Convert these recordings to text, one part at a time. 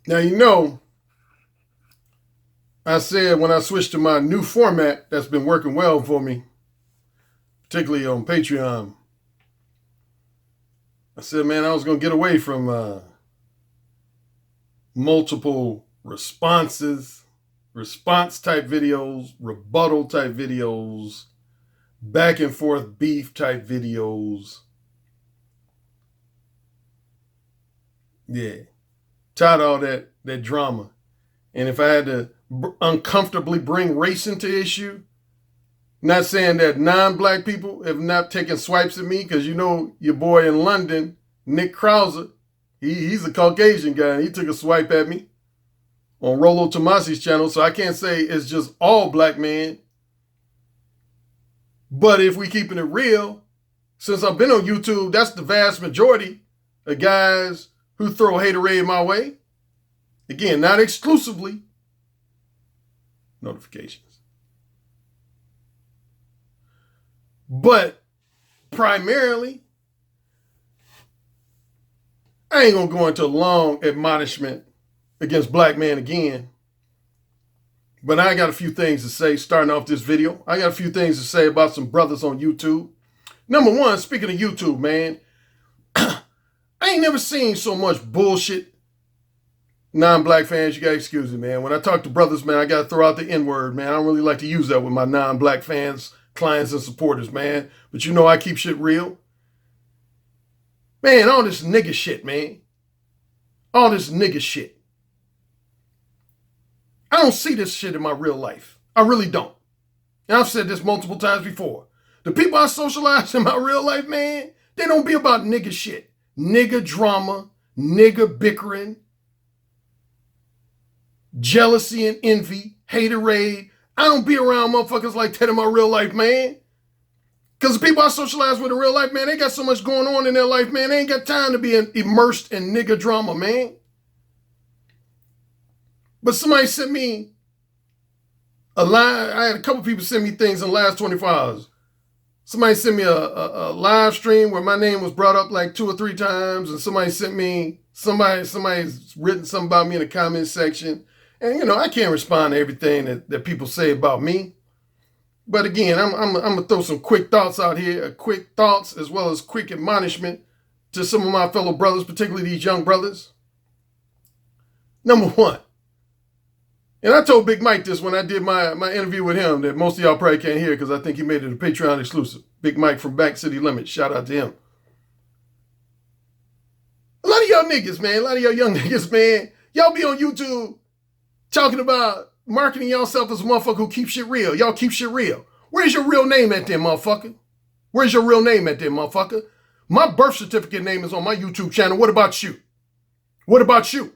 Now, you know, I said when I switched to my new format that's been working well for me, particularly on Patreon, I said, man, I was going to get away from multiple response type videos, rebuttal type videos, back and forth beef type videos. Yeah. Tired of all that drama. And if I had to uncomfortably bring race into issue, not saying that non-black people have not taken swipes at me, because you know your boy in London, Nick Krauser, he's a Caucasian guy, and he took a swipe at me on Rollo Tomasi's channel, so I can't say it's just all black men. But if we keeping it real, since I've been on YouTube, that's the vast majority of guys who throw haterade my way. Again, not exclusively. Notifications. But primarily, I ain't going to go into a long admonishment against black men again. But I got a few things to say starting off this video. I got a few things to say about some brothers on YouTube. Number one, speaking of YouTube, man, I ain't never seen so much bullshit. Non-black fans, you gotta excuse me, man. When I talk to brothers, man, I gotta throw out the N-word, man. I don't really like to use that with my non-black fans, clients, and supporters, man. But you know I keep shit real. Man, all this nigga shit, man. All this nigga shit. I don't see this shit in my real life. I really don't. And I've said this multiple times before. The people I socialize in my real life, man, they don't be about nigga shit. Nigga drama, nigga bickering, jealousy and envy, haterade. I don't be around motherfuckers like that in my real life, man. Because the people I socialize with in real life, man, they got so much going on in their life, man. They ain't got time to be immersed in nigga drama, man. But somebody sent me a live. I had a couple people send me things in the last 24 hours. Somebody sent me a live stream where my name was brought up like 2 or 3 times, and somebody sent me, somebody's written something about me in the comment section. And, you know, I can't respond to everything that people say about me. But again, I'm going to throw some quick thoughts out here, quick thoughts as well as quick admonishment to some of my fellow brothers, particularly these young brothers. Number one, and I told Big Mike this when I did my interview with him that most of y'all probably can't hear because I think he made it a Patreon exclusive. Big Mike from Back City Limits. Shout out to him. A lot of y'all niggas, man, a lot of y'all young niggas, man, y'all be on YouTube talking about marketing yourself as a motherfucker who keeps shit real. Y'all keep shit real. Where's your real name at there, motherfucker? Where's your real name at there, motherfucker? My birth certificate name is on my YouTube channel. What about you? What about you?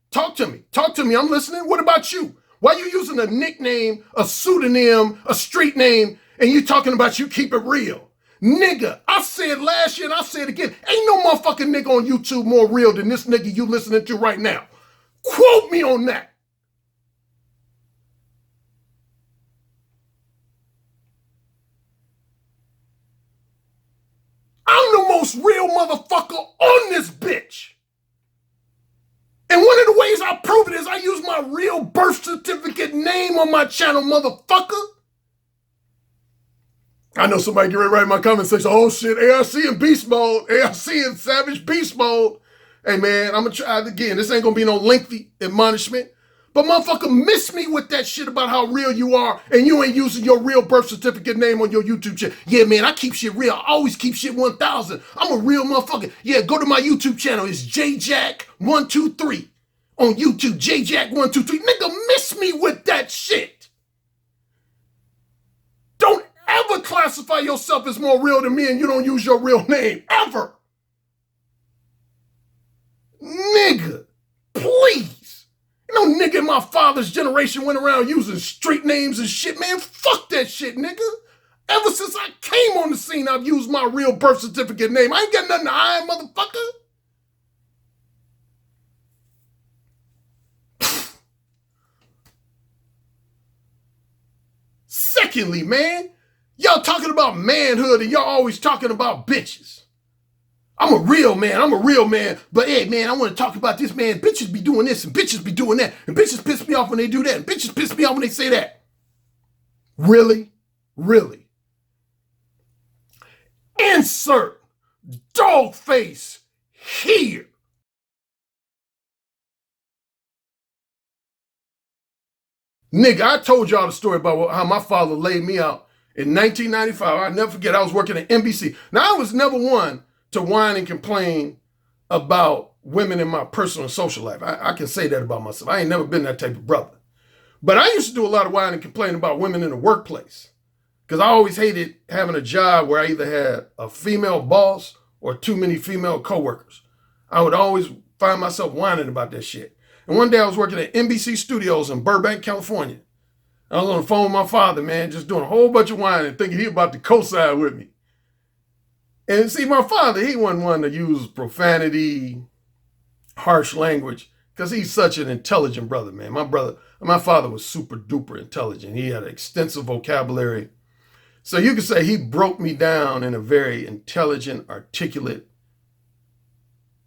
Talk to me. Talk to me. I'm listening. What about you? Why you using a nickname, a pseudonym, a street name, and you talking about you keep it real? Nigga, I said last year and I said again, ain't no motherfucking nigga on YouTube more real than this nigga you listening to right now. Quote me on that. I'm the most real motherfucker on this bitch. And one of the ways I prove it is I use my real birth certificate name on my channel, motherfucker. I know somebody get ready to write in my comment section, oh shit, ARC in beast mode, ARC in savage beast mode. Hey man, I'm gonna try it again. This ain't gonna be no lengthy admonishment. But motherfucker, miss me with that shit about how real you are and you ain't using your real birth certificate name on your YouTube channel. Yeah, man, I keep shit real. I always keep shit 1000. I'm a real motherfucker. Yeah, go to my YouTube channel. It's JJack123 on YouTube. JJack123. Nigga, miss me with that shit. Don't ever classify yourself as more real than me and you don't use your real name. Ever. Nigga, please. You know, nigga in my father's generation went around using street names and shit, man. Fuck that shit, nigga. Ever since I came on the scene, I've used my real birth certificate name. I ain't got nothing to hide, motherfucker. Secondly, man, Y'all talking about manhood and y'all always talking about bitches. I'm a real man, but hey man, I want to talk about this, man. Bitches be doing this and bitches be doing that, and bitches piss me off when they do that, and bitches piss me off when they say that. Really? Really? Insert dog face here. Nigga, I told y'all the story about how my father laid me out in 1995. I'll never forget, I was working at NBC. Now, I was never one to whine and complain about women in my personal and social life. I can say that about myself. I ain't never been that type of brother. But I used to do a lot of whining and complaining about women in the workplace because I always hated having a job where I either had a female boss or too many female coworkers. I would always find myself whining about that shit. And one day I was working at NBC Studios in Burbank, California. I was on the phone with my father, man, just doing a whole bunch of whining, thinking he about to co-sign with me. And see, my father, he wasn't one to use profanity, harsh language, because he's such an intelligent brother, man. My father was super duper intelligent. He had an extensive vocabulary. So you could say he broke me down in a very intelligent, articulate,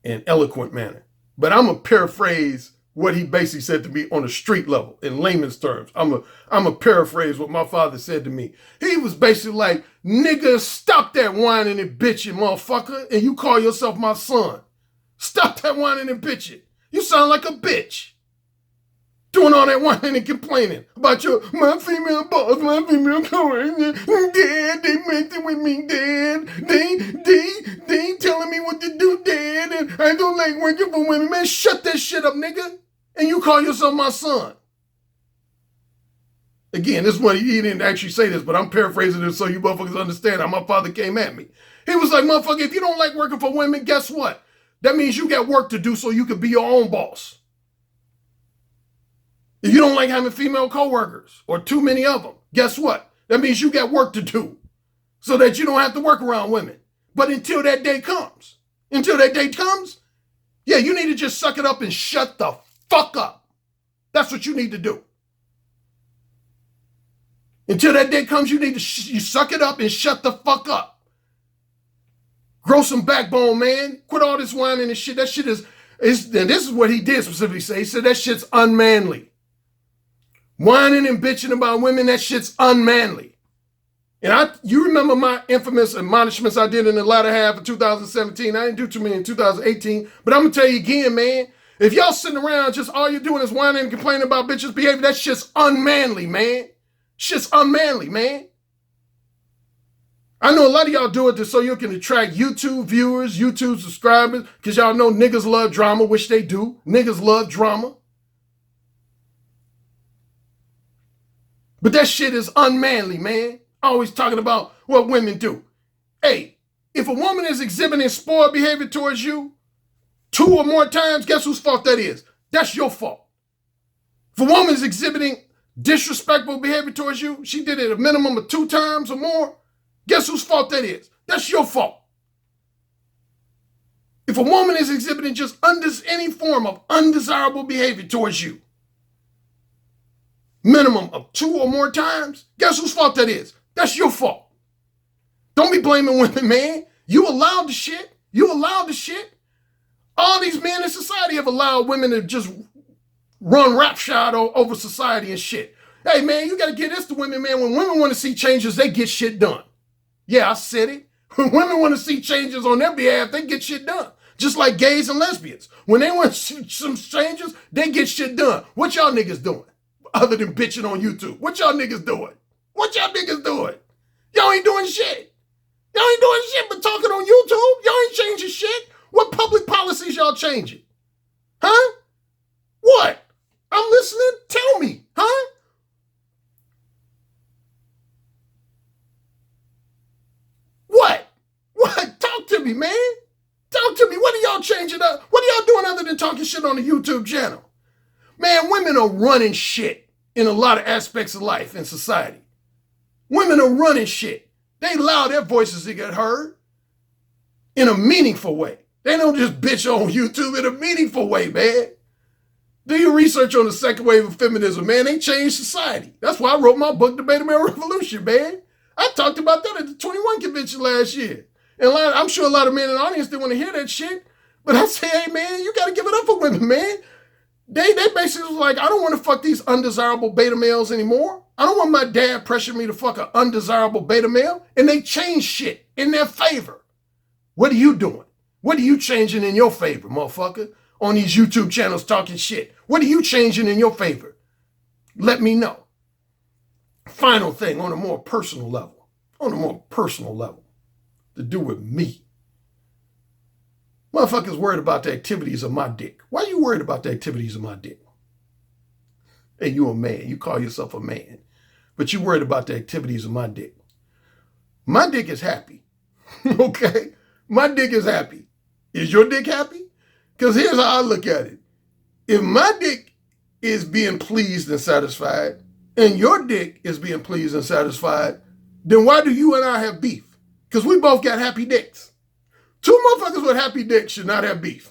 and eloquent manner. But I'm going to paraphrase what he basically said to me on a street level, in layman's terms. I'm a paraphrase what my father said to me. He was basically like, nigga, stop that whining and bitching, motherfucker, and you call yourself my son. Stop that whining and bitching. You sound like a bitch. Doing all that whining and complaining about my female boss, my female coworker. Dad, they messing with me, Dad. They ain't telling me what to do, Dad. And I don't like working for women. Man, shut that shit up, nigga. And you call yourself my son. Again, this one, he didn't actually say this, but I'm paraphrasing it so you motherfuckers understand how my father came at me. He was like, motherfucker, if you don't like working for women, guess what? That means you got work to do so you can be your own boss. If you don't like having female coworkers or too many of them, guess what? That means you got work to do so that you don't have to work around women. But until that day comes, yeah, you need to just suck it up and shut the fuck up. That's what you need to do. Until that day comes, you need to you suck it up and shut the fuck up. Grow some backbone, man. Quit all this whining and shit. That shit is and this is what he did specifically say. He said that shit's unmanly. Whining and bitching about women, that shit's unmanly. And you remember my infamous admonishments I did in the latter half of 2017. I didn't do too many in 2018. But I'm going to tell you again, man. If y'all sitting around just all you're doing is whining and complaining about bitches' behavior, that shit's unmanly, man. Shit's unmanly, man. I know a lot of y'all do it just so you can attract YouTube viewers, YouTube subscribers, because y'all know niggas love drama, which they do. Niggas love drama. But that shit is unmanly, man. Always talking about what women do. Hey, if a woman is exhibiting spoiled behavior towards you 2 or more times, guess whose fault that is? That's your fault. If a woman is exhibiting disrespectful behavior towards you, she did it a minimum of 2 times or more, guess whose fault that is? That's your fault. If a woman is exhibiting just any form of undesirable behavior towards you, minimum of 2 or more times, guess whose fault that is? That's your fault. Don't be blaming women, man. You allowed the shit. All these men in society have allowed women to just run roughshod over society and shit. Hey, man, you got to get this to women, man. When women want to see changes, they get shit done. Yeah, I said it. When women want to see changes on their behalf, they get shit done. Just like gays and lesbians. When they want to see some changes, they get shit done. What y'all niggas doing? Other than bitching on YouTube. What y'all niggas doing? Y'all ain't doing shit. But talking on YouTube. Y'all ain't changing shit. What public policies y'all changing? Huh? What? I'm listening. Tell me. Huh? What? Talk to me, man. Talk to me. What are y'all changing up? What are y'all doing other than talking shit on the YouTube channel? Man, women are running shit in a lot of aspects of life and society. Women are running shit. They allow their voices to get heard in a meaningful way. They don't just bitch on YouTube in a meaningful way, man. Do your research on the second wave of feminism, man. They changed society. That's why I wrote my book, The Beta Male Revolution, man. I talked about that at the 21 convention last year. And I'm sure a lot of men in the audience didn't want to hear that shit. But I say, hey, man, you got to give it up for women, man. They basically was like, I don't want to fuck these undesirable beta males anymore. I don't want my dad pressuring me to fuck an undesirable beta male. And they changed shit in their favor. What are you doing? What are you changing in your favor, motherfucker? On these YouTube channels talking shit. What are you changing in your favor? Let me know. Final thing on a more personal level. On a more personal level. To do with me. Motherfuckers worried about the activities of my dick. Why are you worried about the activities of my dick? Hey, you a man. You call yourself a man. But you worried about the activities of my dick. My dick is happy. Okay? My dick is happy. Is your dick happy? Because here's how I look at it. If my dick is being pleased and satisfied, and your dick is being pleased and satisfied, then why do you and I have beef? Because we both got happy dicks. Two motherfuckers with happy dicks should not have beef.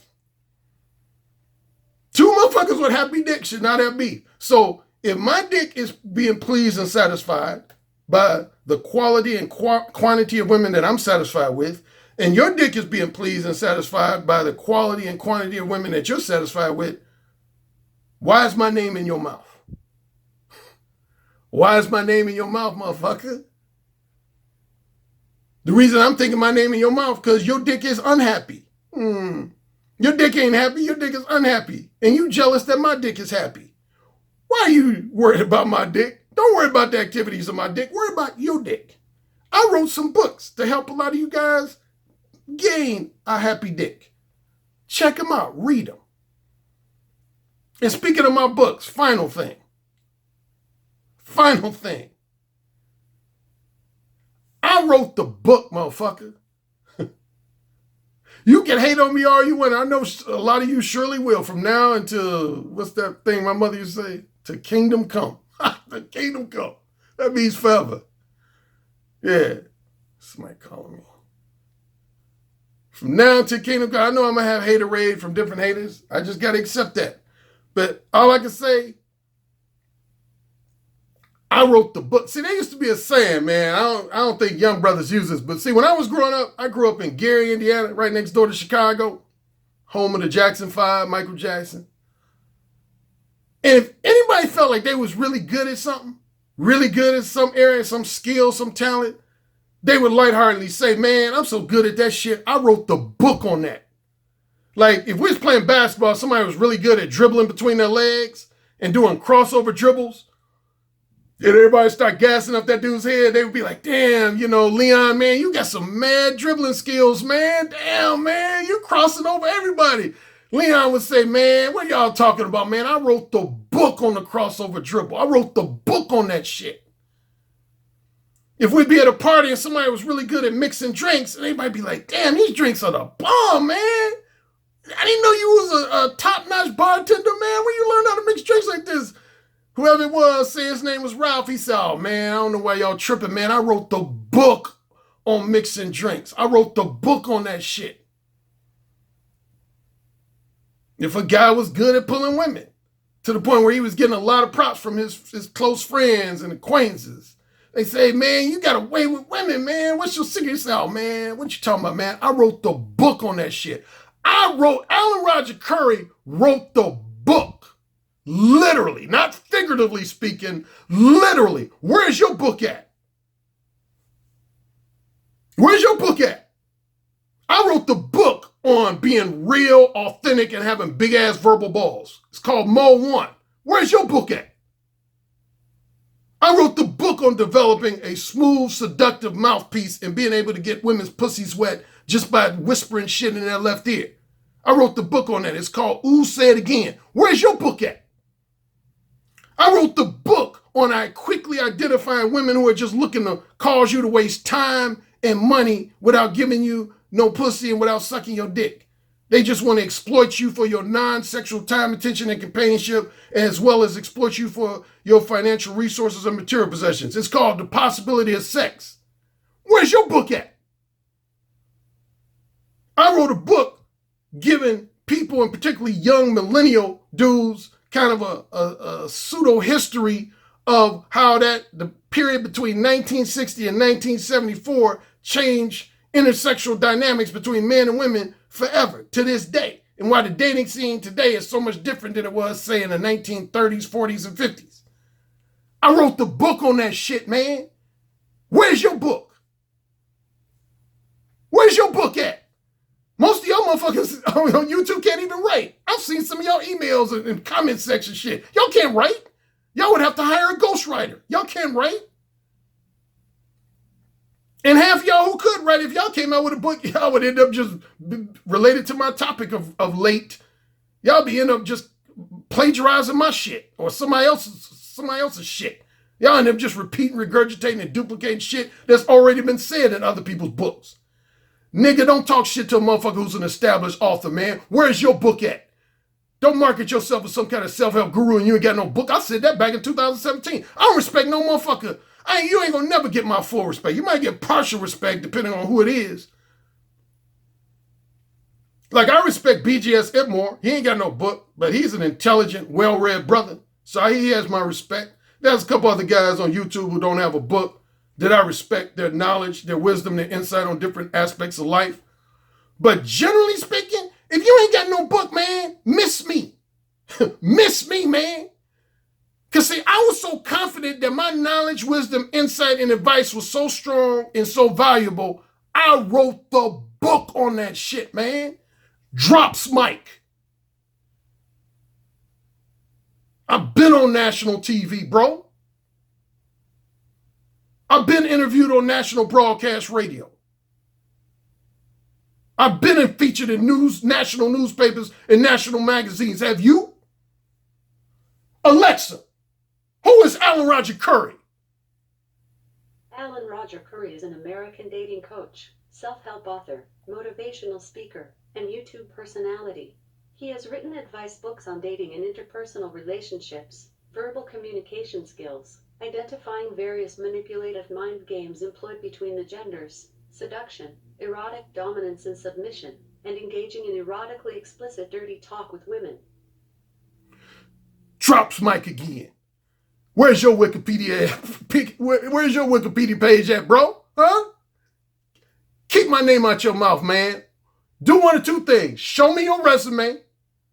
Two motherfuckers with happy dicks should not have beef. So if my dick is being pleased and satisfied by the quality and quantity of women that I'm satisfied with, and your dick is being pleased and satisfied by the quality and quantity of women that you're satisfied with, why is my name in your mouth? Why is my name in your mouth, motherfucker? The reason I'm thinking my name in your mouth, because your dick is unhappy. Your dick ain't happy, your dick is unhappy. And you jealous that my dick is happy. Why are you worried about my dick? Don't worry about the activities of my dick. Worry about your dick. I wrote some books to help a lot of you guys gain a happy dick. Check them out. Read them. And speaking of my books, final thing. Final thing. I wrote the book, motherfucker. You can hate on me all you want. I know a lot of you surely will from now until, what's that thing my mother used to say? To kingdom come. The kingdom come. That means forever. Yeah. Somebody calling me. From now until kingdom come, I know I'm going to have haterade from different haters. I just got to accept that. But all I can say, I wrote the book. See, there used to be a saying, man. I don't think young brothers use this, but see, when I was growing up, I grew up in Gary, Indiana, right next door to Chicago, home of the Jackson 5, Michael Jackson. And if anybody felt like they was really good at something, really good at some area, some skill, some talent, they would lightheartedly say, man, I'm so good at that shit, I wrote the book on that. Like, if we was playing basketball, somebody was really good at dribbling between their legs and doing crossover dribbles, and everybody start gassing up that dude's head, they would be like, damn, Leon, man, you got some mad dribbling skills, man. Damn, man, you're crossing over everybody. Leon would say, man, what y'all talking about, man? I wrote the book on the crossover dribble. I wrote the book on that shit. If we'd be at a party and somebody was really good at mixing drinks, and they might be like, damn, these drinks are the bomb, man. I didn't know you was a top-notch bartender, man. Where you learn how to mix drinks like this? Whoever it was, say his name was Ralph. He said, oh, man, I don't know why y'all tripping, man. I wrote the book on mixing drinks. I wrote the book on that shit. If a guy was good at pulling women to the point where he was getting a lot of props from his close friends and acquaintances, they say, man, you got away with women, man. What's your secret? He said, oh, man, what you talking about, man? I wrote the book on that shit. Alan Roger Currie wrote the book. Literally, not figuratively speaking, literally. Where's your book at? Where's your book at? I wrote the book on being real, authentic, and having big-ass verbal balls. It's called Mo 1. Where's your book at? I wrote the book on developing a smooth, seductive mouthpiece and being able to get women's pussies wet just by whispering shit in their left ear. I wrote the book on that. It's called Ooh, Say It Again. Where's your book at? I wrote the book on quickly identifying women who are just looking to cause you to waste time and money without giving you no pussy and without sucking your dick. They just want to exploit you for your non-sexual time, attention, and companionship, as well as exploit you for your financial resources and material possessions. It's called The Possibility of Sex. Where's your book at? I wrote a book giving people, and particularly young millennial dudes, kind of a pseudo history of how the period between 1960 and 1974 changed intersexual dynamics between men and women forever to this day, and why the dating scene today is so much different than it was, say, in the 1930s, 40s, and 50s. I wrote the book on that shit, man. Where's your book? Where's your book at? Most of y'all motherfuckers on YouTube can't even write. I've seen some of y'all emails and comment section shit. Y'all can't write. Y'all would have to hire a ghostwriter. Y'all can't write. And half of y'all who could write, if y'all came out with a book, y'all would end up just related to my topic of late. Y'all be end up just plagiarizing my shit or somebody else's shit. Y'all end up just repeating, regurgitating, and duplicating shit that's already been said in other people's books. Nigga, don't talk shit to a motherfucker who's an established author, man. Where's your book at? Don't market yourself as some kind of self-help guru and you ain't got no book. I said that back in 2017. I don't respect no motherfucker. You ain't gonna never get my full respect. You might get partial respect depending on who it is. Like, I respect BGS Ipmore. He ain't got no book, but he's an intelligent, well-read brother. So he has my respect. There's a couple other guys on YouTube who don't have a book that I respect their knowledge, their wisdom, their insight on different aspects of life. But generally speaking, if you ain't got no book, man, miss me. Miss me, man. Because, see, I was so confident that my knowledge, wisdom, insight, and advice was so strong and so valuable, I wrote the book on that shit, man. Drops Mike. I've been on national TV, bro. I've been interviewed on national broadcast radio. I've been featured in national newspapers and national magazines. Have you? Alexa, who is Alan Roger Currie? Alan Roger Currie is an American dating coach, self-help author, motivational speaker, and YouTube personality. He has written advice books on dating and interpersonal relationships, verbal communication skills, identifying various manipulative mind games employed between the genders, seduction, erotic dominance and submission, and engaging in erotically explicit dirty talk with women. Drops Mike again. Where's your Wikipedia at? Where's your Wikipedia page at, bro? Huh? Keep my name out your mouth, man. Do one of two things. Show me your resume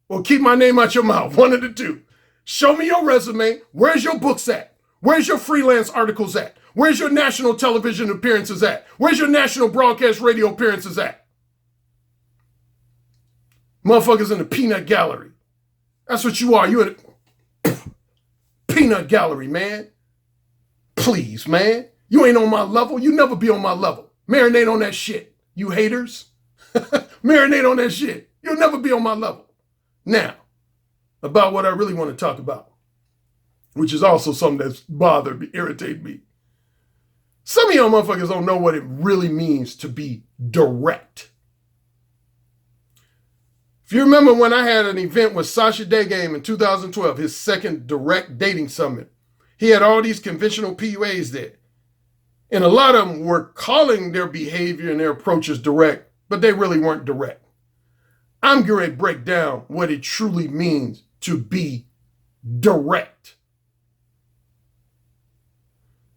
or keep my name out your mouth. One of the two. Show me your resume. Where's your books at? Where's your freelance articles at? Where's your national television appearances at? Where's your national broadcast radio appearances at? Motherfuckers in the peanut gallery. That's what you are. You're in the peanut gallery, man. Please, man. You ain't on my level. You never be on my level. Marinate on that shit, you haters. Marinate on that shit. You'll never be on my level. Now, about what I really want to talk about, which is also something that's bothered me, irritated me. Some of y'all motherfuckers don't know what it really means to be direct. If you remember when I had an event with Sasha Degame in 2012, his second direct dating summit, he had all these conventional PUAs there. And a lot of them were calling their behavior and their approaches direct, but they really weren't direct. I'm going to break down what it truly means to be direct.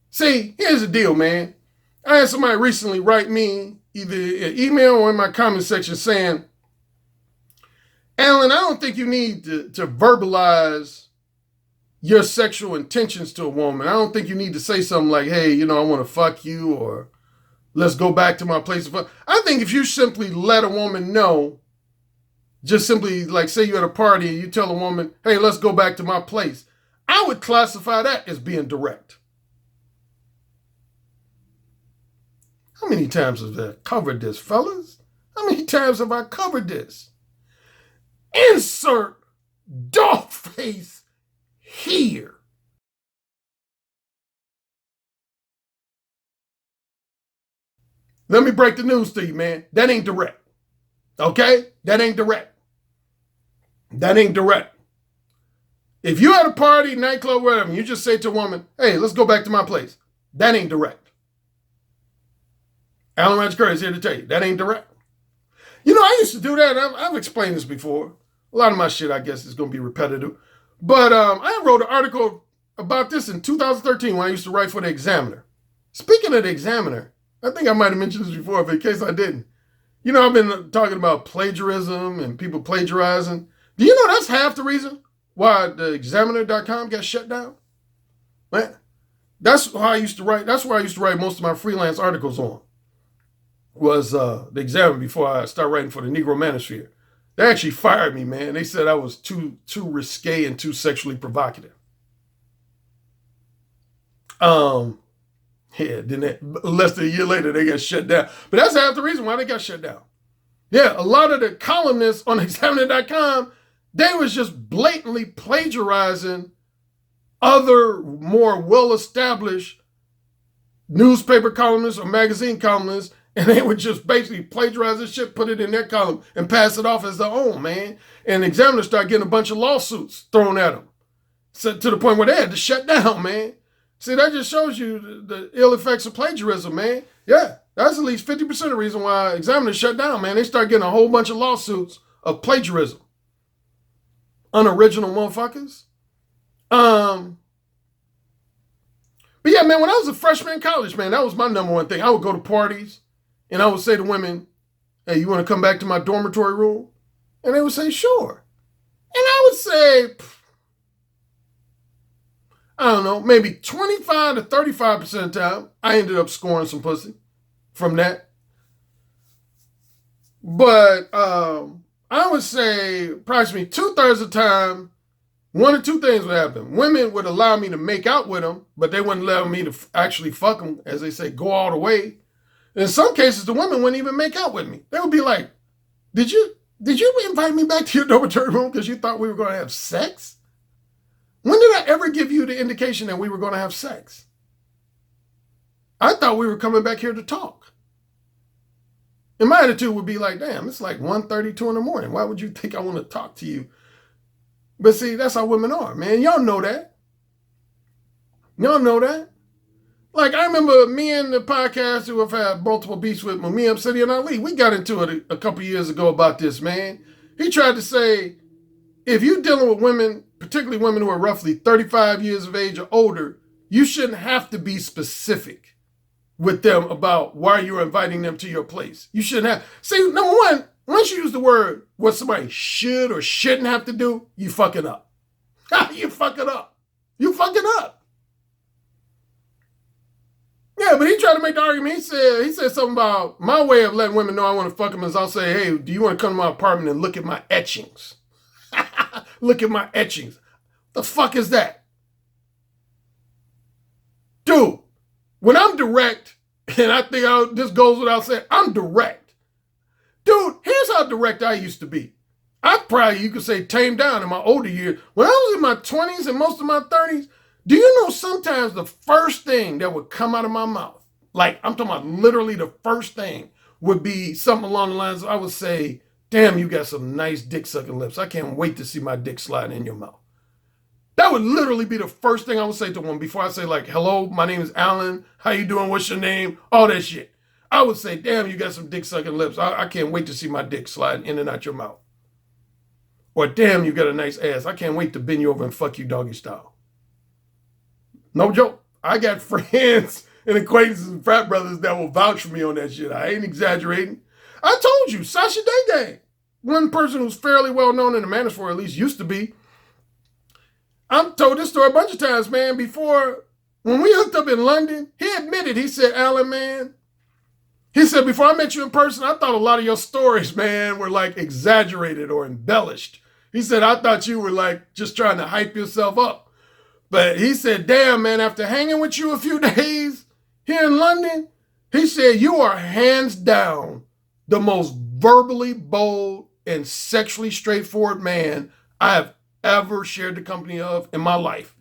See, here's the deal, man. I had somebody recently write me either an email or in my comment section saying, Alan, I don't think you need to verbalize your sexual intentions to a woman. I don't think you need to say something like, hey, I want to fuck you, or let's go back to my place of fun. I think if you simply let a woman know, just simply like say you're at a party and you tell a woman, hey, let's go back to my place, I would classify that as being direct. How many times have I covered this, fellas? How many times have I covered this? Insert dog face here. Let me break the news to you, man. That ain't direct. Okay? That ain't direct. That ain't direct. If you're at a party, nightclub, whatever, and you just say to a woman, hey, let's go back to my place, that ain't direct. Alan Roger Currie is here to tell you, that ain't direct. I used to do that. I've explained this before. A lot of my shit, I guess, is going to be repetitive. But I wrote an article about this in 2013 when I used to write for the Examiner. Speaking of the Examiner, I think I might have mentioned this before, but in case I didn't. You know, I've been talking about plagiarism and people plagiarizing. Do you know that's half the reason why the examiner.com got shut down? Man, that's how I used to write. That's where I used to write most of my freelance articles on. Was the Examiner before I started writing for the Negro Manosphere. They actually fired me, man. They said I was too risque and too sexually provocative. Yeah, then less than a year later they got shut down. But that's half the reason why they got shut down. Yeah, a lot of the columnists on examiner.com, they was just blatantly plagiarizing other more well-established newspaper columnists or magazine columnists, and they would just basically plagiarize this shit, put it in their column, and pass it off as their own, man. And the Examiner started getting a bunch of lawsuits thrown at them, so, to the point where they had to shut down, man. See, that just shows you the ill effects of plagiarism, man. Yeah, that's at least 50% of the reason why Examiner shut down, man. They start getting a whole bunch of lawsuits of plagiarism. Unoriginal motherfuckers. But yeah, man, when I was a freshman in college, man, that was my number one thing. I would go to parties and I would say to women, hey, you want to come back to my dormitory room? And they would say, sure. And I would say, I don't know, maybe 25 to 35% of the time, I ended up scoring some pussy from that. But I would say approximately 2/3 of the time, one or two things would happen. Women would allow me to make out with them, but they wouldn't allow me to actually fuck them, as they say, go all the way. In some cases, the women wouldn't even make out with me. They would be like, did you invite me back to your dormitory room because you thought we were going to have sex? When did I ever give you the indication that we were going to have sex? I thought we were coming back here to talk. And my attitude would be like, damn, it's like 1:32 in the morning. Why would you think I want to talk to you? But see, that's how women are, man. Y'all know that. Y'all know that. Like, I remember me and the podcast who have had multiple beefs with Mumia City and Ali. We got into it a couple years ago about this, man. He tried to say, if you're dealing with women, particularly women who are roughly 35 years of age or older, you shouldn't have to be specific with them about why you're inviting them to your place. You shouldn't have. See, number one, once you use the word what somebody should or shouldn't have to do, you fucking up. You fucking up. You fucking up. Yeah, but he tried to make the argument. He said something about my way of letting women know I want to fuck them is I'll say, hey, do you want to come to my apartment and look at my etchings? Look at my etchings. The fuck is that? Dude, when I'm direct, and I think this goes without saying, I'm direct. Dude, here's how direct I used to be. I probably, you could say, tamed down in my older years. When I was in my 20s and most of my 30s, do you know sometimes the first thing that would come out of my mouth, like I'm talking about literally the first thing, would be something along the lines of, I would say, damn, you got some nice dick-sucking lips. I can't wait to see my dick sliding in your mouth. That would literally be the first thing I would say to one before I say, like, hello, my name is Alan. How you doing? What's your name? All that shit. I would say, damn, you got some dick-sucking lips. I can't wait to see my dick sliding in and out your mouth. Or, damn, you got a nice ass. I can't wait to bend you over and fuck you doggy style. No joke. I got friends and acquaintances and frat brothers that will vouch for me on that shit. I ain't exaggerating. I told you, Sasha Day, one person who's fairly well known in the manosphere, at least used to be. I've told this story a bunch of times, man. Before, when we hooked up in London, he admitted, he said, Alan, man, he said, before I met you in person, I thought a lot of your stories, man, were like exaggerated or embellished. He said, I thought you were like just trying to hype yourself up. But he said, damn, man, after hanging with you a few days here in London, he said, you are hands down the most verbally bold and sexually straightforward man I have ever shared the company of in my life.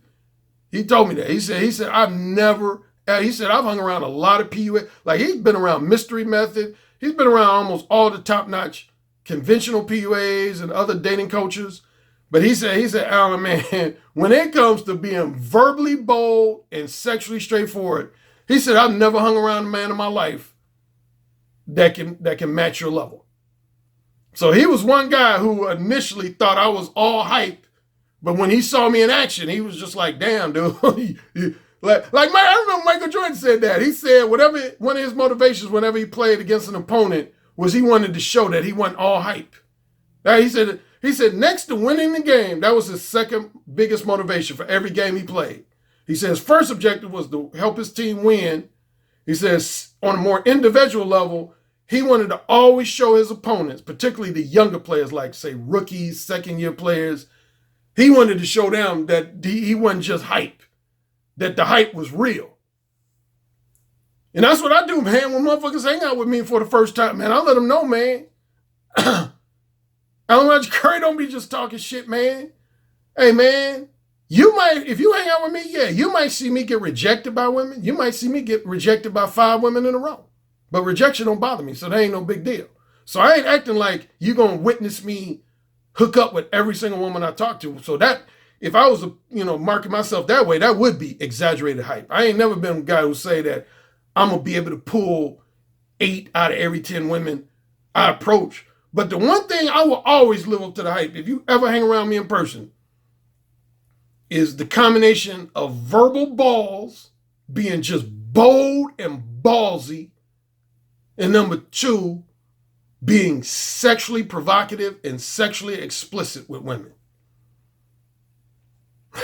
He told me that. He said, I've hung around a lot of PUA. Like, he's been around Mystery Method. He's been around almost all the top-notch conventional PUAs and other dating coaches. But he said, Alan, man, when it comes to being verbally bold and sexually straightforward, he said, I've never hung around a man in my life that can match your level. So he was one guy who initially thought I was all hype But when he saw me in action, he was just like, damn, dude. I remember Michael Jordan said that. He said whatever one of his motivations whenever he played against an opponent was he wanted to show that he wasn't all hype. Now, he said next to winning the game, that was his second biggest motivation for every game he played. He said his first objective was to help his team win. He says on a more individual level, he wanted to always show his opponents, particularly the younger players like, say, rookies, second-year players, he wanted to show them that he wasn't just hype, that the hype was real. And that's what I do, man, when motherfuckers hang out with me for the first time, man. I let them know, man. Currie don't be just talking shit, man. Hey, man, you might, if you hang out with me, yeah, you might see me get rejected by women. You might see me get rejected by 5 women in a row. But rejection don't bother me, so that ain't no big deal. So I ain't acting like you gonna witness me hook up with every single woman I talk to. So that, if I was, marking myself that way, that would be exaggerated hype. I ain't never been a guy who say that I'm gonna be able to pull 8 out of every 10 women I approach. But the one thing I will always live up to the hype, if you ever hang around me in person, is the combination of verbal balls, being just bold and ballsy, and number 2, being sexually provocative and sexually explicit with women.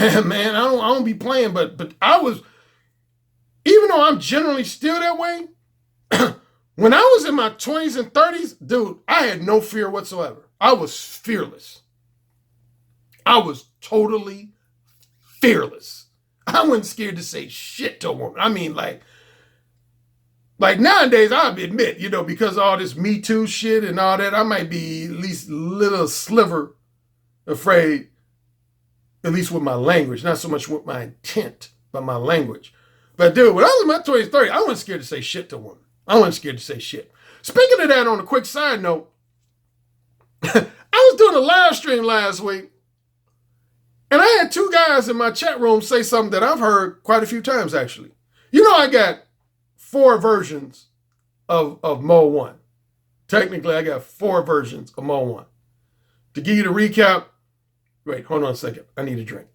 Man, I don't be playing, but I was, even though I'm generally still that way, when I was in my 20s and 30s, dude, I had no fear whatsoever. I was fearless. I was totally fearless. I wasn't scared to say shit to a woman. I mean, like nowadays, I'll admit, because of all this Me Too shit and all that, I might be at least a little sliver afraid, at least with my language, not so much with my intent, but my language. But dude, when I was in my 20s, 30s, I wasn't scared to say shit to a woman. I wasn't scared to say shit. Speaking of that, on a quick side note, I was doing a live stream last week, and I had 2 guys in my chat room say something that I've heard quite a few times, actually. I got 4 versions of Mo 1. Technically, I got 4 versions of Mo 1. To give you the recap, wait, hold on a second. I need a drink.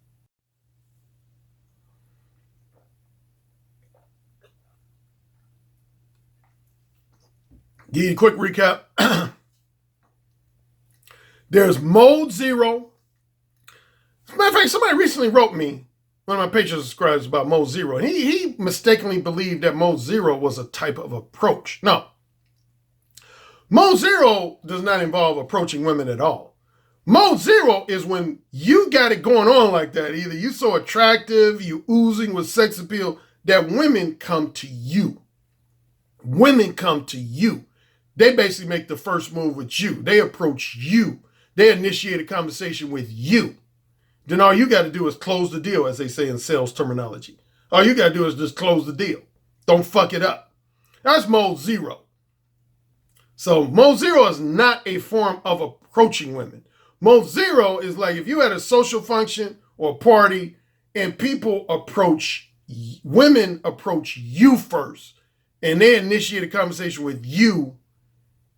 Give you a quick recap. There's Mode 0. As a matter of fact, somebody recently wrote me, one of my Patreon subscribers, about Mode 0. And he mistakenly believed that Mode 0 was a type of approach. No. Mode 0 does not involve approaching women at all. Mode 0 is when you got it going on like that. Either you so attractive, you oozing with sex appeal, that women come to you. Women come to you. They basically make the first move with you. They approach you. They initiate a conversation with you. Then all you got to do is close the deal, as they say in sales terminology. All you got to do is just close the deal. Don't fuck it up. That's Mode 0. So Mode 0 is not a form of approaching women. Mode 0 is like if you had a social function or a party and women approach you first, and they initiate a conversation with you.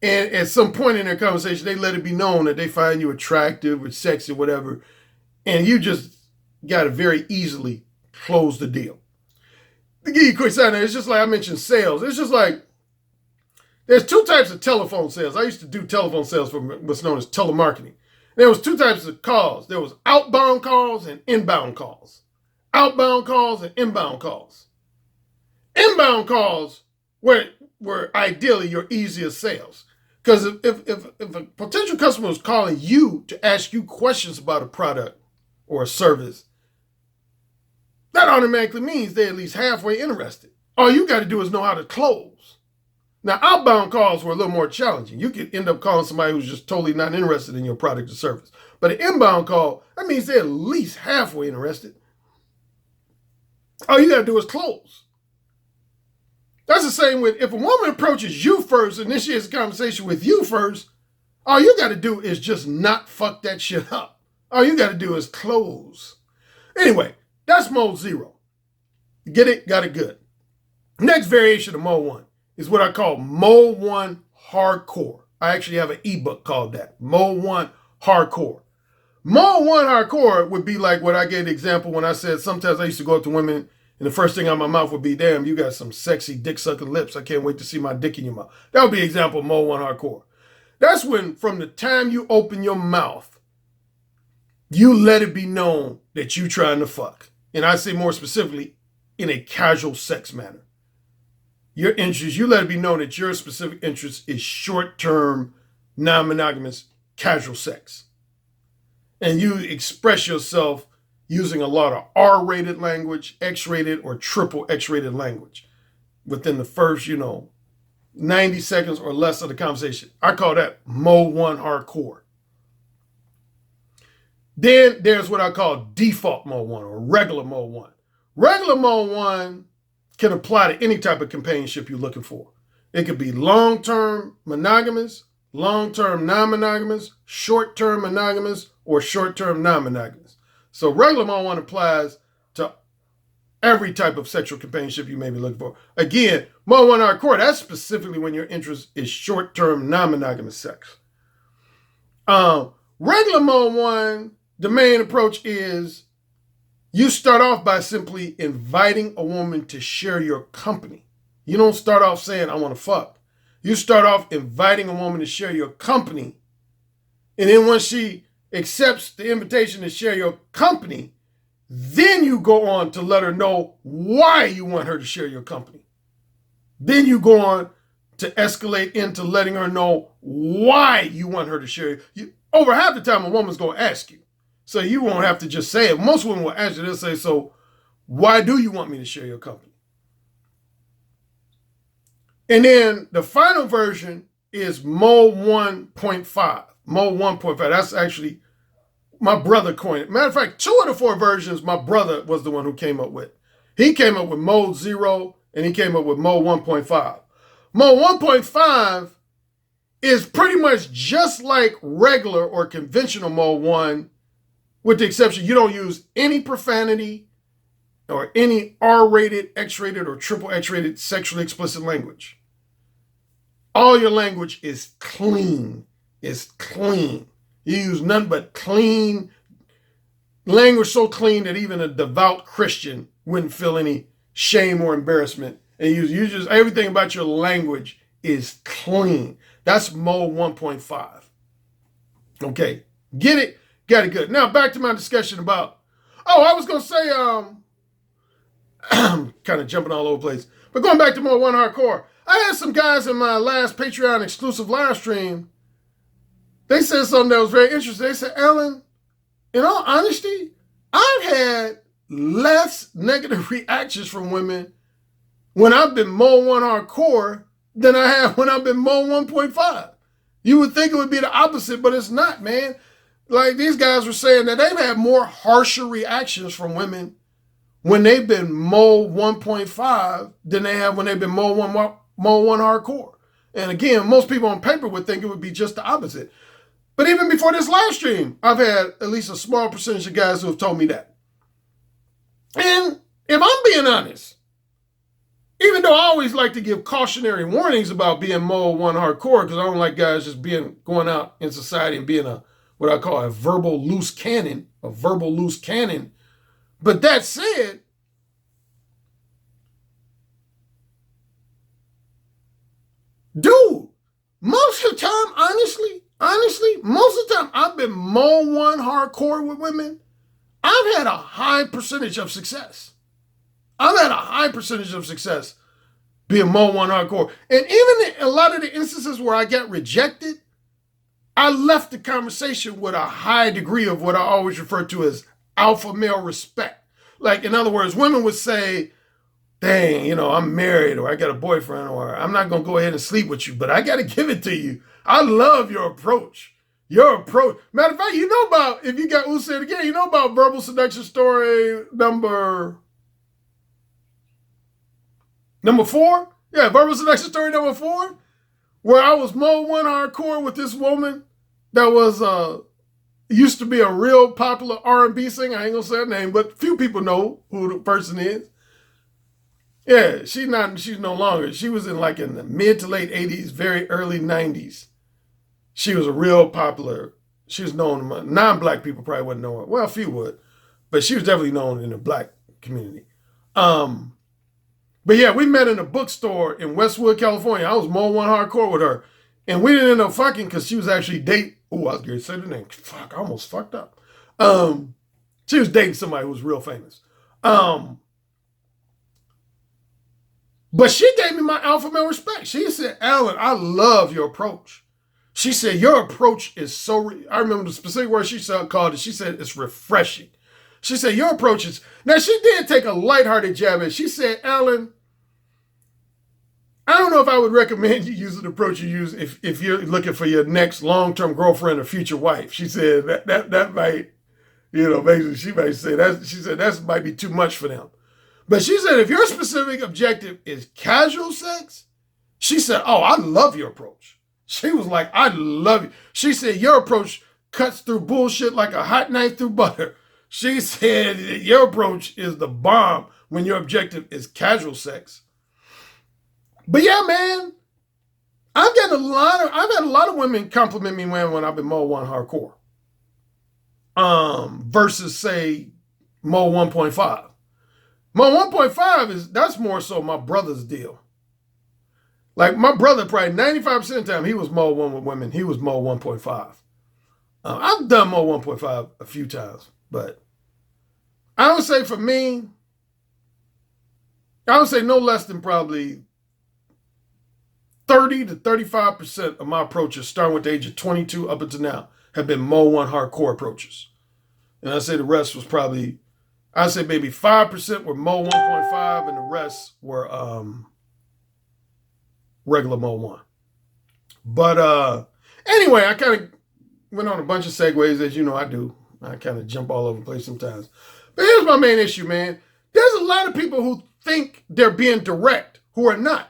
And at some point in their conversation, they let it be known that they find you attractive or sexy, whatever. And you just got to very easily close the deal. To give you a quick side note, it's just like I mentioned sales. It's just like there's 2 types of telephone sales. I used to do telephone sales for what's known as telemarketing. There was 2 types of calls. There was outbound calls and inbound calls. Outbound calls and inbound calls. Inbound calls were ideally your easiest sales. Because if a potential customer is calling you to ask you questions about a product or a service, that automatically means they're at least halfway interested. All you got to do is know how to close. Now, outbound calls were a little more challenging. You could end up calling somebody who's just totally not interested in your product or service. But an inbound call, that means they're at least halfway interested. All you got to do is close. That's the same with if a woman approaches you first, initiates a conversation with you first, all you got to do is just not fuck that shit up. All you got to do is close. Anyway, that's Mode 0. Get it? Got it good. Next variation of Mode 1 is what I call Mode 1 Hardcore. I actually have an ebook called that, Mode 1 Hardcore. Mode 1 hardcore would be like what I gave the example when I said sometimes I used to go up to women and the first thing out of my mouth would be, damn, you got some sexy dick-sucking lips. I can't wait to see my dick in your mouth. That would be an example of Mode 1 hardcore. That's when, from the time you open your mouth, you let it be known that you trying to fuck. And I say more specifically, in a casual sex manner. Your interest, you let it be known that your specific interest is short-term, non-monogamous, casual sex. And you express yourself using a lot of R-rated language, X-rated, or triple X-rated language within the first, 90 seconds or less of the conversation. I call that Mode 1 hardcore. Then there's what I call default Mode 1 or regular Mode 1. Regular Mode 1 can apply to any type of companionship you're looking for. It could be long-term monogamous, long-term non-monogamous, short-term monogamous, or short-term non-monogamous. So regular Mode 1 applies to every type of sexual companionship you may be looking for. Again, Mode 1 hardcore, that's specifically when your interest is short-term non-monogamous sex. Regular Mode 1, the main approach is you start off by simply inviting a woman to share your company. You don't start off saying, I want to fuck. You start off inviting a woman to share your company. And then once she accepts the invitation to share your company, then you go on to let her know why you want her to share your company. Then you go on to escalate into letting her know why you want her to share. Over half the time, a woman's going to ask you. So you won't have to just say it. Most women will ask you, they'll say, so why do you want me to share your company? And then the final version is Mode 1.5. Mode 1.5, that's actually my brother coined it. Matter of fact, 2 of the 4 versions, my brother was the one who came up with. He came up with Mode 0 and he came up with Mode 1.5. Mode 1.5 is pretty much just like regular or conventional Mode 1, with the exception you don't use any profanity or any R-rated, X-rated, or triple X-rated sexually explicit language. All your language is clean. It's clean. You use none but clean language, so clean that even a devout Christian wouldn't feel any shame or embarrassment. And you just everything about your language is clean. That's Mode 1.5. Okay, get it? Got it good. Now back to my discussion about, I was going to say, I'm kind of jumping all over the place. But going back to Mode 1 hardcore, I had some guys in my last Patreon exclusive live stream. They said something that was very interesting. They said, Alan, in all honesty, I've had less negative reactions from women when I've been Mode 1 hardcore than I have when I've been Mode 1.5. You would think it would be the opposite, but it's not, man. Like these guys were saying that they've had more harsher reactions from women when they've been Mode 1.5 than they have when they've been Mode 1 hardcore. And again, most people on paper would think it would be just the opposite. But even before this live stream, I've had at least a small percentage of guys who have told me that. And if I'm being honest, even though I always like to give cautionary warnings about being Mode 1 hardcore, because I don't like guys just going out in society and being what I call a verbal loose cannon. But that said, dude, most of the time, honestly, most of the time I've been Mode 1 hardcore with women, I've had a high percentage of success. Being Mode 1 hardcore. And even in a lot of the instances where I got rejected, I left the conversation with a high degree of what I always refer to as alpha male respect. Like, in other words, women would say, dang, I'm married, or I got a boyfriend, or I'm not going to go ahead and sleep with you, but I got to give it to you. I love your approach. Matter of fact, if you got say it again, about verbal seduction story number 4? Yeah, verbal seduction story number 4, where I was Mode 1 hardcore with this woman that was used to be a real popular R&B singer. I ain't gonna say her name, but few people know who the person is. Yeah, she's no longer. She was in the mid to late 80s, very early 90s. She was a real popular She was known, non-black people probably wouldn't know her. Well, a few would, but she was definitely known in the black community. Um, but yeah, we met in a bookstore in Westwood, California. I was Mode 1 hardcore with her. And we didn't end up fucking because she was actually dating. Oh, I was going to say the name. Fuck, I almost fucked up. She was dating somebody who was real famous. But she gave me my alpha male respect. She said, Alan, I love your approach. She said, your approach is so, I remember the specific word she called it. She said, it's refreshing. She said, your approach is, now she did take a lighthearted jab at it. She said, Alan, I don't know if I would recommend you use the approach you use if you're looking for your next long-term girlfriend or future wife. She said that might, basically she might say that, she said that might be too much for them. But she said, if your specific objective is casual sex, she said, oh, I love your approach. She was like, I love you. She said, your approach cuts through bullshit like a hot knife through butter. She said, your approach is the bomb when your objective is casual sex. But yeah, man, I've had a lot of women compliment me when I've been Mode 1 hardcore. Versus say Mode 1.5. Mode 1.5 that's more so my brother's deal. Like my brother, probably 95% of the time, he was Mode 1 with women. He was Mode 1.5. I've done Mode 1.5 a few times, but I would say for me, I would say no less than probably 30 to 35% of my approaches, starting with the age of 22 up until now, have been Mode 1 hardcore approaches. And I'd say the rest was probably, I'd say maybe 5% were Mode 1.5 and the rest were regular Mode 1. But anyway, I kind of went on a bunch of segues, as you know I do. I kind of jump all over the place sometimes. But here's my main issue, man. There's a lot of people who think they're being direct who are not.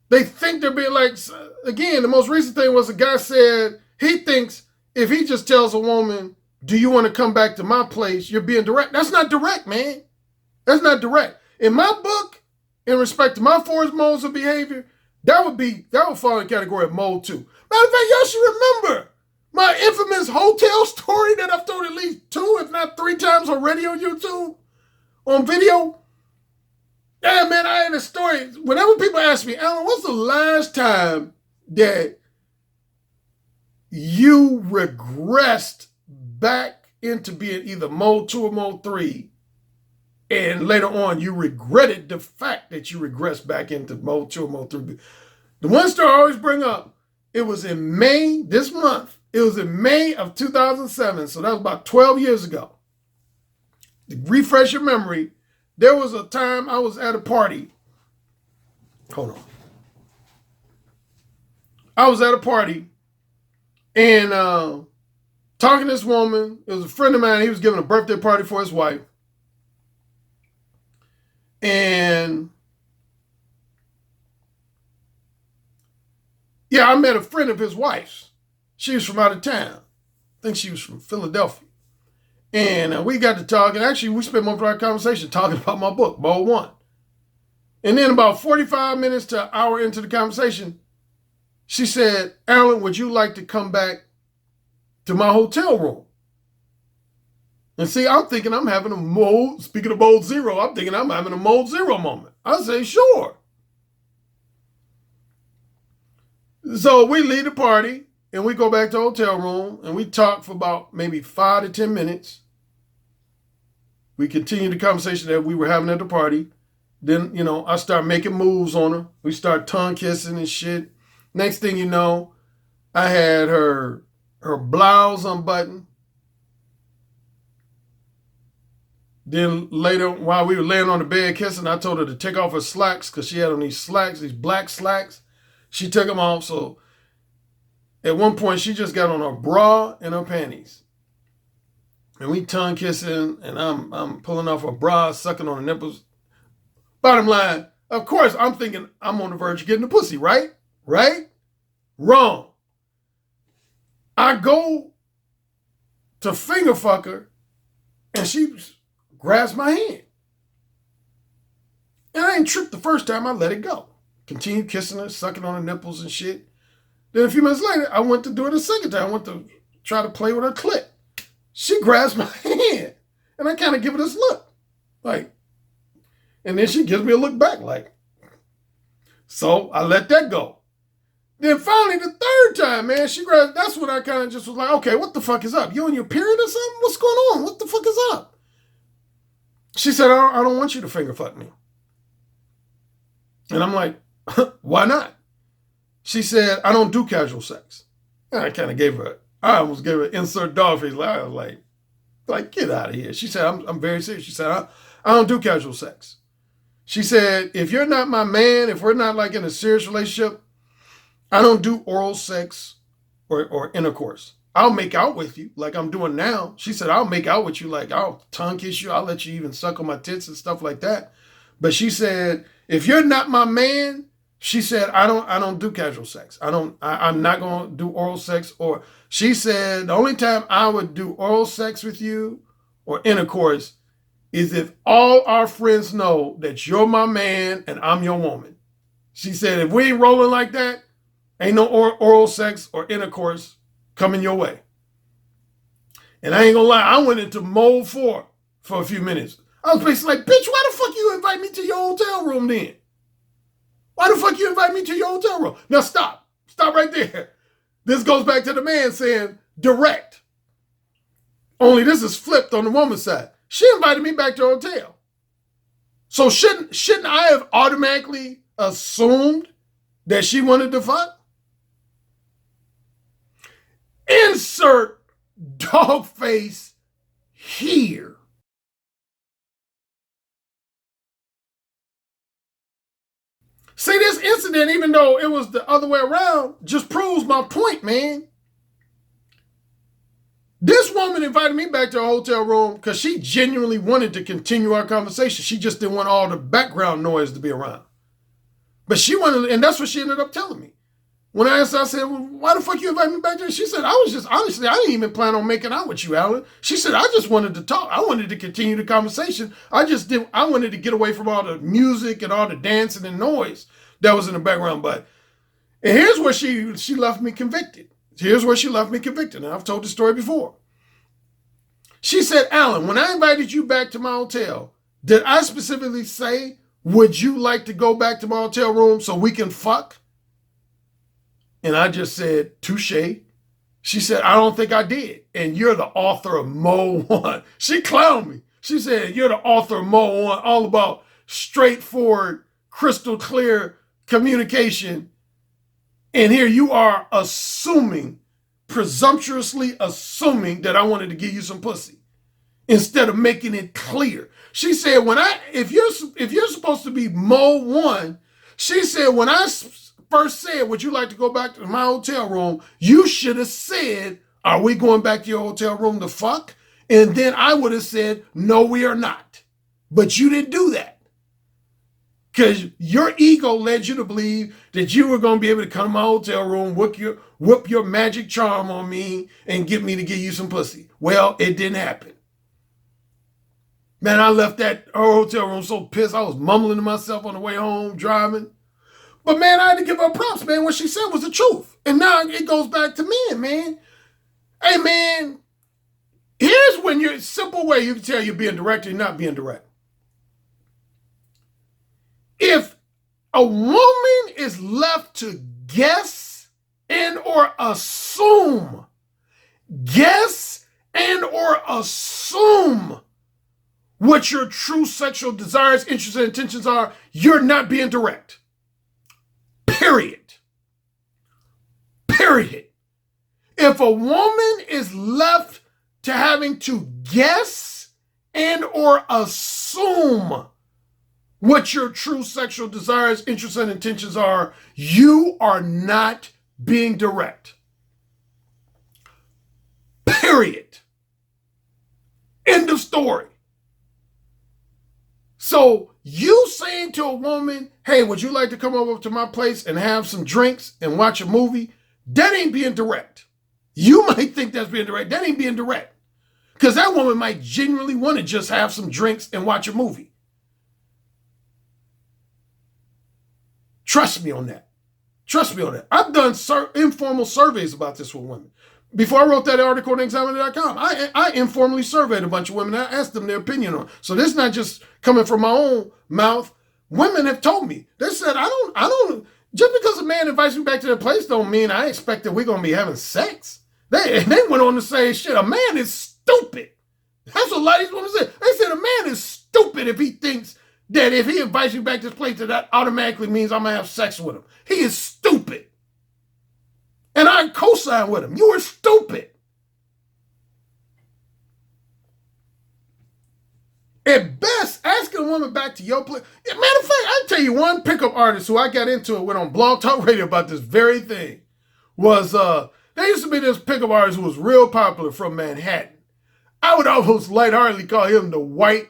They think they're being like, again, the most recent thing was a guy said he thinks if he just tells a woman, do you want to come back to my place, you're being direct. That's not direct, man. That's not direct. In my book, in respect to my forced modes of behavior, that would fall in the category of Mode 2. Matter of fact, y'all should remember my infamous hotel story that I've told at least 2, if not 3 times already on YouTube, on video. Yeah, man, I had a story. Whenever people ask me, Alan, what's the last time that you regressed back into being either Mode 2 or Mode 3, and later on you regretted the fact that you regressed back into Mode 2 or Mode 3? The one story I always bring up, it was in May, this month. It was in May of 2007, so that was about 12 years ago. To refresh your memory, there was a time I was at a party. Hold on. I was at a party and talking to this woman. It was a friend of mine. He was giving a birthday party for his wife. And yeah, I met a friend of his wife's. She was from out of town. I think she was from Philadelphia. And we got to talking. Actually, we spent most of our conversation talking about my book, Mode 1. And then about 45 minutes to an hour into the conversation, she said, Alan, would you like to come back to my hotel room? And see, I'm thinking I'm having a Mode, speaking of Mode 0, I'm thinking I'm having a Mode 0 moment. I say, sure. So we leave the party and we go back to the hotel room and we talk for about maybe 5 to 10 minutes. We continue the conversation that we were having at the party. Then, I start making moves on her. We start tongue kissing and shit. Next thing you know, I had her blouse unbuttoned. Then later, while we were laying on the bed kissing, I told her to take off her slacks because she had on these slacks, these black slacks. She took them off. So at one point, she just got on her bra and her panties. And we tongue kissing, and I'm pulling off her bra, sucking on her nipples. Bottom line, of course, I'm thinking I'm on the verge of getting the pussy, right? Right? Wrong. I go to finger fuck her, and she grabs my hand. And I ain't tripped the first time. I let it go. Continue kissing her, sucking on her nipples and shit. Then a few minutes later, I went to do it a second time. I went to try to play with her clit. She grabs my hand, and I kind of give her this look, like, and then she gives me a look back, like. So I let that go. Then finally, the third time, man, she grabbed. That's when I kind of just was like, okay, what the fuck is up? You on your period or something? What's going on? What the fuck is up? She said, I don't want you to finger fuck me. And I'm like, why not? She said, I don't do casual sex. And I kind of gave her, I almost gave her an insert dog face. I was like, get out of here. She said, I'm very serious. She said, I don't do casual sex. She said, if you're not my man, if we're not like in a serious relationship, I don't do oral sex or intercourse. I'll make out with you like I'm doing now. She said, I'll make out with you, like I'll tongue kiss you. I'll let you even suck on my tits and stuff like that. But she said, if you're not my man, she said, I don't do casual sex. I'm not going to do oral sex. Or she said, the only time I would do oral sex with you or intercourse is if all our friends know that you're my man and I'm your woman. She said, if we ain't rolling like that, ain't no oral sex or intercourse coming your way. And I ain't gonna lie, I went into mode 4 for a few minutes. I was basically like, bitch, why the fuck you invite me to your hotel room then? Why the fuck you invite me to your hotel room? Now stop. Stop right there. This goes back to the man saying direct. Only this is flipped on the woman's side. She invited me back to her hotel. So shouldn't I have automatically assumed that she wanted to fuck? Insert dog face here. See, this incident, even though it was the other way around, just proves my point, man. This woman invited me back to her hotel room because she genuinely wanted to continue our conversation. She just didn't want all the background noise to be around. But she wanted, and that's what she ended up telling me. When I asked her, I said, well, why the fuck you invite me back there? She said, I was just, honestly, I didn't even plan on making out with you, Alan. She said, I just wanted to talk. I wanted to continue the conversation. I wanted to get away from all the music and all the dancing and noise that was in the background. But, and here's where she left me convicted. And I've told the story before. She said, Alan, when I invited you back to my hotel, did I specifically say, would you like to go back to my hotel room so we can fuck? And I just said, touche. She said, I don't think I did. And you're the author of Mo 1. She clowned me. She said, you're the author of Mo 1, all about straightforward, crystal clear communication. And here you are presumptuously assuming that I wanted to give you some pussy instead of making it clear. She said, if you're supposed to be Mo 1, she said, when I first said, would you like to go back to my hotel room? You should have said, are we going back to your hotel room to fuck? And then I would have said, no, we are not. But you didn't do that. Because your ego led you to believe that you were going to be able to come to my hotel room, whip your magic charm on me, and get me to give you some pussy. Well, it didn't happen. Man, I left that hotel room so pissed. I was mumbling to myself on the way home, driving. But man, I had to give her props, man. What she said was the truth. And now it goes back to men, man. Hey, man, here's when you're simple way you can tell you're being direct or you're not being direct. If a woman is left to guess and or assume what your true sexual desires, interests, and intentions are, you're not being direct. Period. If a woman is left to having to guess and or assume what your true sexual desires, interests, and intentions are, you are not being direct. Period. End of story. So you saying to a woman, hey, would you like to come over to my place and have some drinks and watch a movie? That ain't being direct. You might think that's being direct. That ain't being direct. Because that woman might genuinely want to just have some drinks and watch a movie. Trust me on that. Trust me on that. I've done informal surveys about this with women. Before I wrote that article on Examiner.com, I informally surveyed a bunch of women. I asked them their opinion on it. So this is not just coming from my own mouth. Women have told me. They said, I don't, just because a man invites me back to their place don't mean I expect that we're going to be having sex. They went on to say, shit, a man is stupid. That's what a lot of these women said. They said a man is stupid if he thinks that if he invites you back to this place, that automatically means I'm going to have sex with him. He is stupid. And I co-sign with him. You are stupid. At best, asking a woman back to your place. Matter of fact, I'll tell you one pickup artist who I got into it went on Blog Talk Radio about this very thing. Was there used to be this pickup artist who was real popular from Manhattan. I would almost lightheartedly call him the white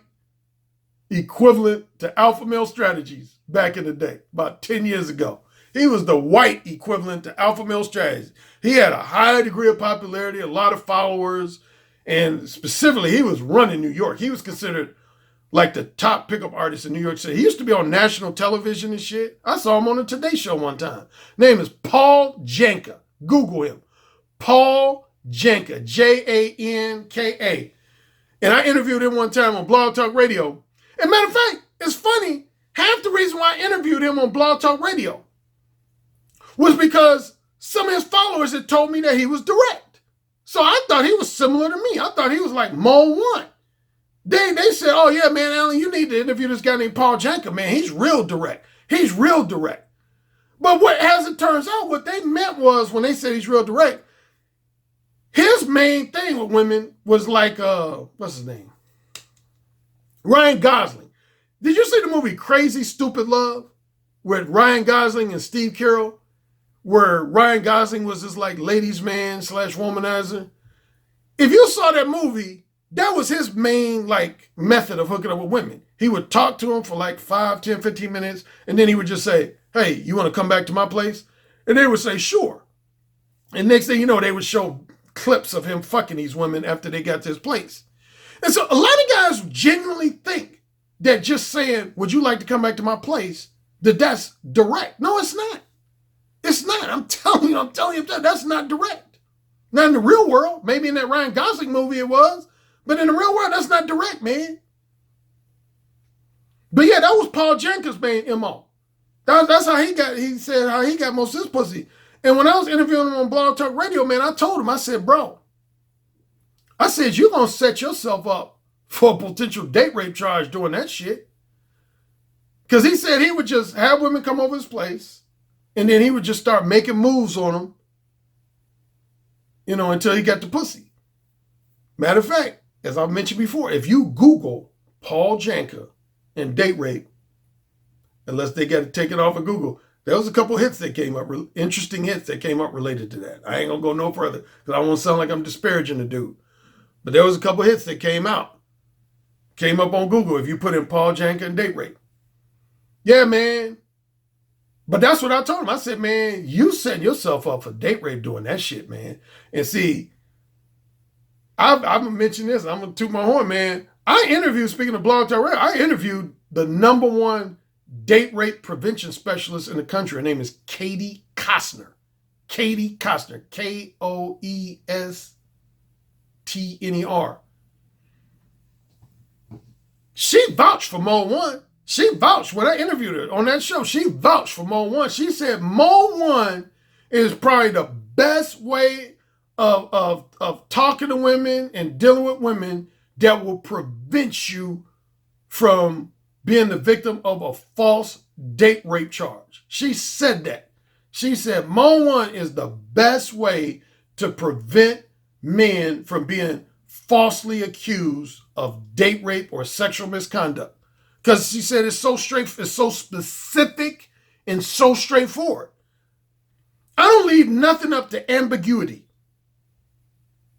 equivalent to Alpha Male Strategies back in the day, about 10 years ago. He was the white equivalent to Alpha Male Strategies. He had a high degree of popularity, a lot of followers, and specifically, he was running New York. He was considered like the top pickup artist in New York City. He used to be on national television and shit. I saw him on the Today Show one time. Name is Paul Janka. Google him. Paul Janka, Janka. And I interviewed him one time on Blog Talk Radio. And matter of fact, it's funny, half the reason why I interviewed him on Blog Talk Radio was because some of his followers had told me that he was direct. So I thought he was similar to me. I thought he was like Mo One. They said, oh yeah, man, Alan, you need to interview this guy named Paul Janka, man. He's real direct. He's real direct. But as it turns out, what they meant was when they said he's real direct, his main thing with women was like, what's his name? Ryan Gosling. Did you see the movie Crazy Stupid Love with Ryan Gosling and Steve Carell? Where Ryan Gosling was this like ladies' man / womanizer. If you saw that movie, that was his main like method of hooking up with women. He would talk to them for like 5, 10, 15 minutes, and then he would just say, hey, you want to come back to my place? And they would say, sure. And next thing you know, they would show clips of him fucking these women after they got to his place. And so a lot of guys genuinely think that just saying, would you like to come back to my place, that's direct. No, it's not. It's not. I'm telling you, that's not direct. Not in the real world. Maybe in that Ryan Gosling movie it was, but in the real world, that's not direct, man. But yeah, that was Paul Janka's main MO. That's how he said how he got most of his pussy. And when I was interviewing him on Blog Talk Radio, man, I told him, I said, bro, I said, you're going to set yourself up for a potential date rape charge doing that shit. Because he said he would just have women come over his place, and then he would just start making moves on them, until he got the pussy. Matter of fact, as I mentioned before, if you Google Paul Janka and date rape, unless they got to take it off of Google, there was a couple hits that came up, interesting hits that came up related to that. I ain't going to go no further because I won't sound like I'm disparaging the dude. But there was a couple hits that came up on Google if you put in Paul Janka and date rape. Yeah, man. But that's what I told him. I said, man, you setting yourself up for date rape doing that shit, man. And see, I'm going to mention this. I'm going to toot my horn, man. Speaking of Blog Talk Radio, I interviewed the number one date rape prevention specialist in the country. Her name is Katie Costner. Katie Costner. Koestner. She vouched for Mo One. She vouched when I interviewed her on that show. She vouched for Mo One. She said Mo One is probably the best way of talking to women and dealing with women that will prevent you from being the victim of a false date rape charge. She said that. She said Mo One is the best way to prevent men from being falsely accused of date rape or sexual misconduct. Because she said it's so specific and so straightforward. I don't leave nothing up to ambiguity.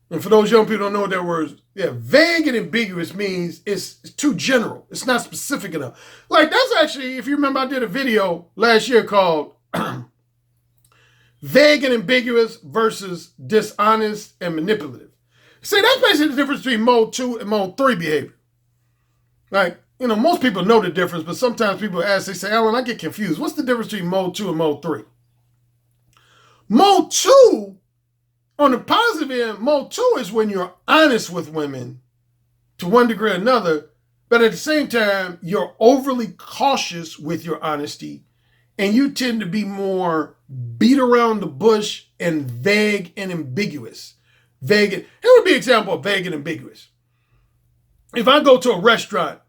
And for those young people who don't know what that word is, vague and ambiguous means it's too general. It's not specific enough. Like that's actually, if you remember, I did a video last year called Vague and Ambiguous versus Dishonest and Manipulative. See, that's basically the difference between mode 2 and mode 3 behavior. Like, most people know the difference, but sometimes people ask, they say, Alan, I get confused. What's the difference between mode 2 and mode 3? Mode 2, on the positive end, mode 2 is when you're honest with women to one degree or another, but at the same time, you're overly cautious with your honesty, and you tend to be more beat around the bush and vague and ambiguous. Here would be an example of vague and ambiguous. If I go to a restaurant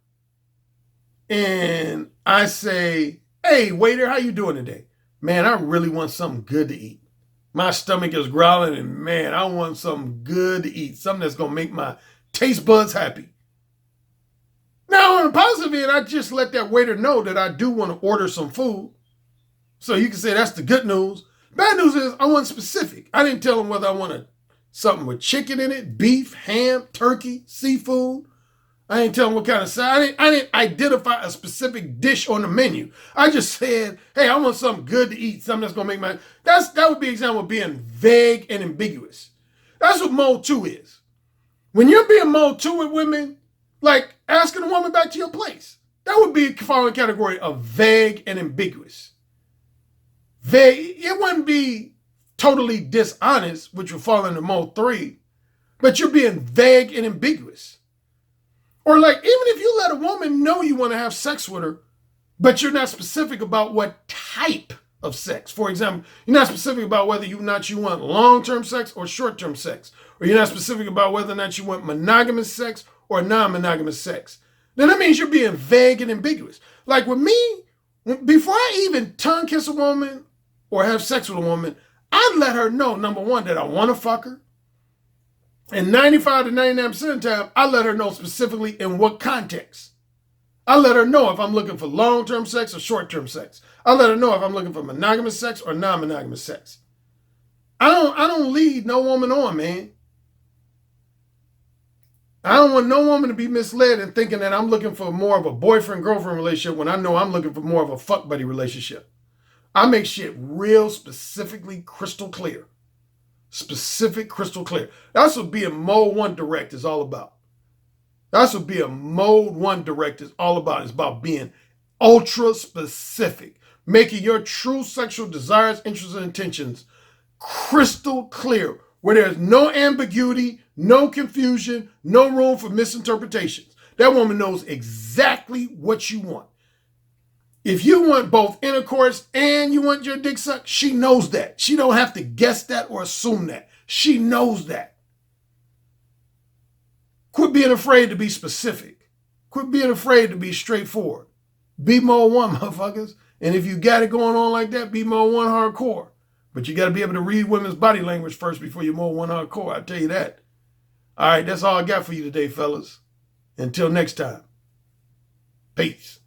and I say, "Hey, waiter, how you doing today? Man, I really want something good to eat. My stomach is growling, and man, I want something good to eat, something that's going to make my taste buds happy." Now, on the positive end, I just let that waiter know that I do want to order some food. So you can say that's the good news. Bad news is I wasn't specific. I didn't tell him whether I wanted something with chicken in it, beef, ham, turkey, seafood. I didn't tell him what kind of side. I didn't identify a specific dish on the menu. I just said, "Hey, I want something good to eat, something that's going to make my..." That would be an example of being vague and ambiguous. That's what mode 2 is. When you're being mode 2 with women, like asking a woman back to your place, that would be fall in the category of vague and ambiguous. Vague, it wouldn't be totally dishonest, which would fall into mode 3, but you're being vague and ambiguous. Or like, even if you let a woman know you want to have sex with her, but you're not specific about what type of sex. For example, you're not specific about whether you want long-term sex or short-term sex. Or you're not specific about whether or not you want monogamous sex or non-monogamous sex. Then that means you're being vague and ambiguous. Like with me, before I even tongue kiss a woman or have sex with a woman, I let her know, number one, that I want to fuck her. And 95 to 99% of the time, I let her know specifically in what context. I let her know if I'm looking for long-term sex or short-term sex. I let her know if I'm looking for monogamous sex or non-monogamous sex. I don't lead no woman on, man. I don't want no woman to be misled in thinking that I'm looking for more of a boyfriend-girlfriend relationship when I know I'm looking for more of a fuck buddy relationship. I make shit real specifically crystal clear. Specific, crystal clear. That's what being mode 1 direct is all about. That's what being mode 1 direct is all about. It's about being ultra specific, making your true sexual desires, interests, and intentions crystal clear, where there's no ambiguity, no confusion, no room for misinterpretations. That woman knows exactly what you want. If you want both intercourse and you want your dick sucked, she knows that. She don't have to guess that or assume that. She knows that. Quit being afraid to be specific. Quit being afraid to be straightforward. Be mode 1, motherfuckers. And if you got it going on like that, be mode 1 hardcore. But you got to be able to read women's body language first before you mode 1 hardcore. I tell you that. All right, that's all I got for you today, fellas. Until next time. Peace.